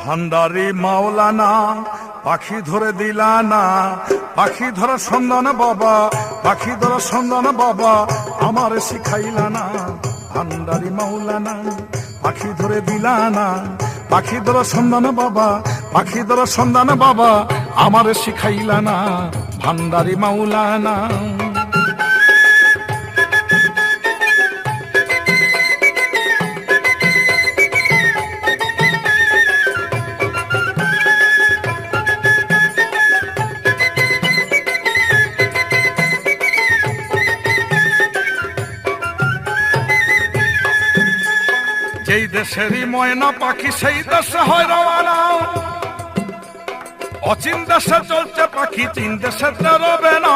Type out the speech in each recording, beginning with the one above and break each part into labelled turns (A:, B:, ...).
A: ভান্ডারি মাওলানা পাখি ধরে দিলা না, পাখি ধরার সন্ধান বাবা, পাখি ধরার সন্ধান বাবা আমার শিখাইলা না। ভান্ডারি মাওলানা পাখি ধরে দিলা না, পাখি ধরার সন্ধান বাবা, পাখি ধরার সন্ধান বাবা আমার শিখাইলা না। ভান্ডারি মাওলানা যেই দেশেরই ময়না পাখি সেই দেশে হয় রওয়ানা, অচিন দেশে চলছে পাখি চীন দেশে রবে না।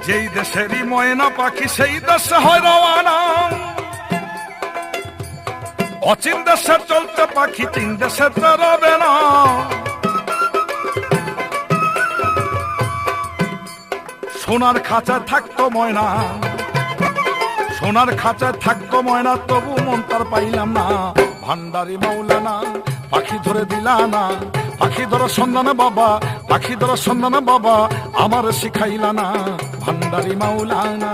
A: যেই দেশেরই ময়না পাখি সেই দেশে হয় রওয়ানা, অচিন দেশে চলছে পাখি চীন দেশে রবে না। সোনার খাঁচায় থাকতো ময়না, সোনার খাঁচায় থাকতো ময়না, তবু মন তার পাইলাম না। ভান্ডারি মাওলানা পাখি ধরে দিলা না, পাখি ধরার সন্ধান বাবা, পাখি ধরার সন্ধান বাবা আমার শিখাইলা না। ভান্ডারি মাওলানা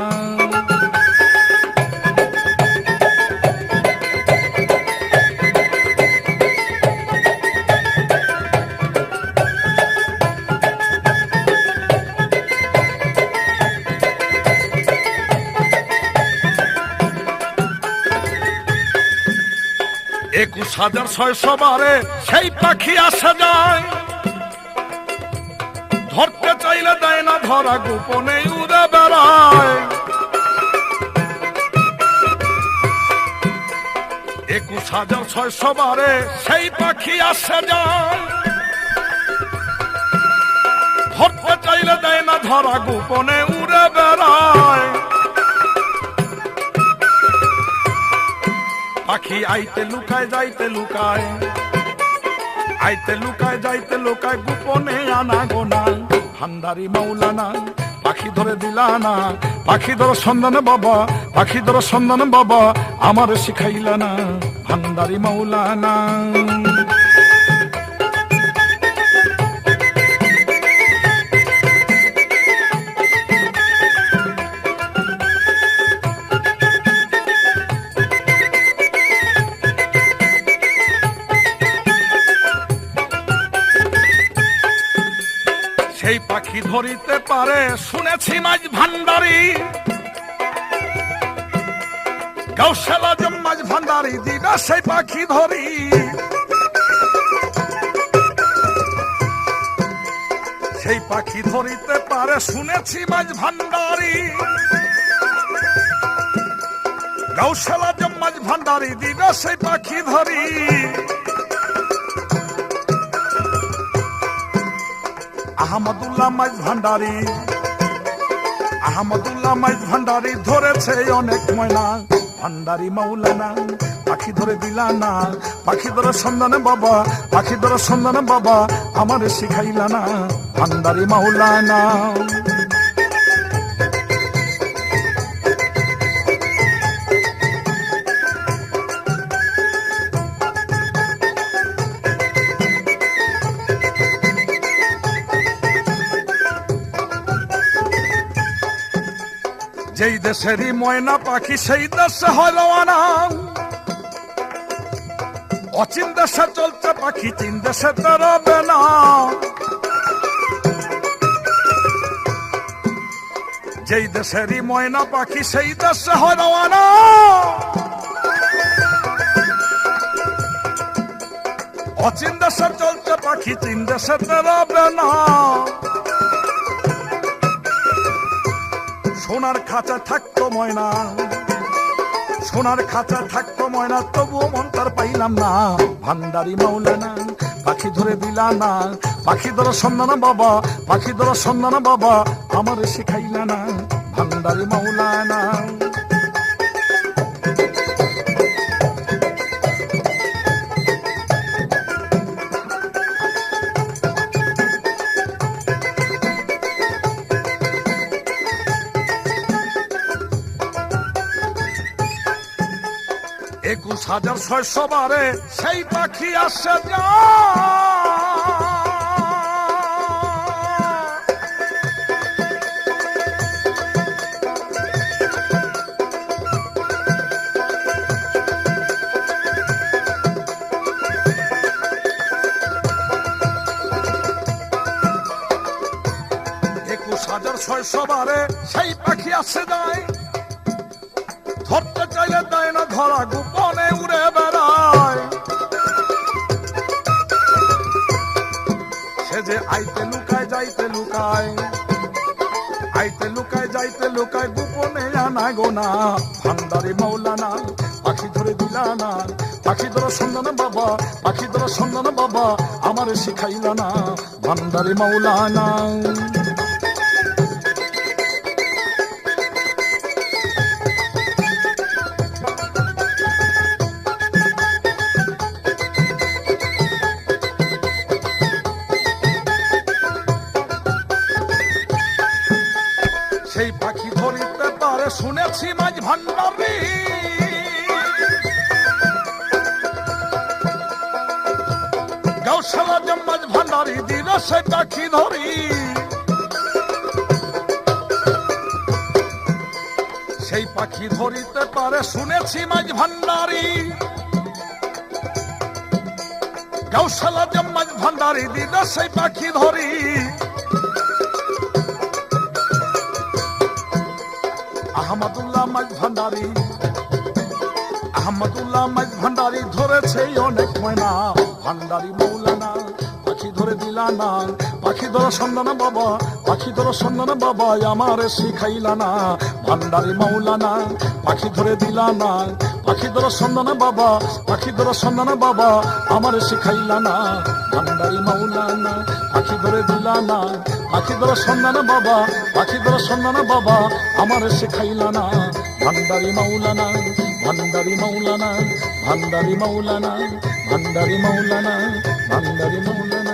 A: একুশ হাজার ৬০০ বারে সেই পাখি আসে যায়, ধরতে চাইলে দেয় না ধরা, গোপনে উড়ে বেড়ায়। ২১,৬০০ বারে সেই পাখি আসে যায়, ধরতে চাইলে দেয় না ধরা, গোপনে উড়ে বেড়ায়। পাখি আইতে লুকায় যাইতে লুকায়, আইতে লুকায় যাইতে লুকায়, গোপনে আনা গোনা। ভান্ডারি মাওলানা পাখি ধরে দিলা না, পাখি ধরার সন্ধান বাবা, পাখি ধরার সন্ধান বাবা আমার শিখাইলা না। ভান্ডারি মাওলানা সেই পাখি ধরিতে পারে শুনেছি মাঝ ভান্ডারি, গাউসুল আজম মাঝ ভান্ডারি দিবা সেই পাখি ধরি। সেই পাখি ধরিতে পারে শুনেছি মাঝ ভান্ডারি, গাউসুল আজম মাঝ ভান্ডারি দিবা সেই পাখি ধরি। আহমদুল্লাহ মাইজ ভান্ডারি, আহমদুল্লাহ মাইজ ভান্ডারি ধরেছে অনেক ময়না। ভান্ডারি মাওলানা পাখি ধরে দিলা না, পাখি ধরার সন্ধানে বাবা, পাখি ধরার সন্ধানে বাবা আমার শিখাইলা না। ভান্ডারি মাওলানা যেই দেশেরই ময়না পাখি সেই দেশে হয় রওয়ানা, অচিন দেশে চলছে পাখি চীন দেশে রবে না। যেই দেশেরই ময়না পাখি সেই দেশে হয় রওয়ানা, অচিন দেশে চলছে পাখি চীন দেশে রবে না। সোনার খাঁচা থাকতো ময়না, সোনার খাঁচা থাকতো ময়না, তবুও মন তার পাইলাম না। ভান্ডারি মাওলানা পাখি ধরে দিলা না, পাখি ধরার সন্ধান বাবা, পাখি ধরার সন্ধান বাবা আমার শিখাইলা না। ভান্ডারি মাওলানা 21,600 বারে সেই পাখি আসে যায়। 21,600 বারে সেই পাখি আসে যায়। ধরতে চাইলে দেয় না ধরা, গোপনে উড়ে বেড়ায়। সে যে আইতে লুকায় যাইতে লুকায়, আইতে লুকায় যাইতে লুকায়, গোপনে আনা গোনা। ভান্ডারি মৌলানা পাখি ধরে দিলা না, পাখি ধরা সন্ধান বাবা, পাখি ধরা সন্ধান বাবা আমারে শিখাইলা না। ভান্ডারি মৌলানা সেই পাখি ধরিতে পারে শুনেছি মাঝ ভান্ডারি। গৌশালা যে মাঝ ভান্ডারি দিল সেই পাখি ধরি। সেই পাখি ধরিতে পারে শুনেছি মাঝ ভান্ডারি। গৌশালা যে মাঝ ভান্ডারি দিল সেই পাখি ধরি। আহমদুল্লাহ মাঝ ভান্ডারি, আহমদুল্লাহ মাঝ ভান্ডারি ধরেছে অনেক ময়না। ভান্ডারি মৌলানা পাখি ধরে দিলা না, পাখি ধরা সন্ধান বাবা, পাখি ধরা সন্ধান বাবা আমারে শিখাইলা না। ভান্ডারি মৌলানা পাখি ধরে দিলা না, পাখি ধরা সন্ধান বাবা, পাখি ধরা সন্ধান বাবা আমারে শিখাইলা না। ভান্ডারি মৌলানা পাখি ধরে দিলা না, পাখি ধরা সন্ধান বাবা, পাখি ধরা সন্ধান বাবা আমারে শিখাইলা না। ভান্ডারি মৌলানা, ভান্ডারি মৌলানা, ভান্ডারি মৌলানা, ভান্ডারি মৌলানা, ভান্ডারি মৌলানা।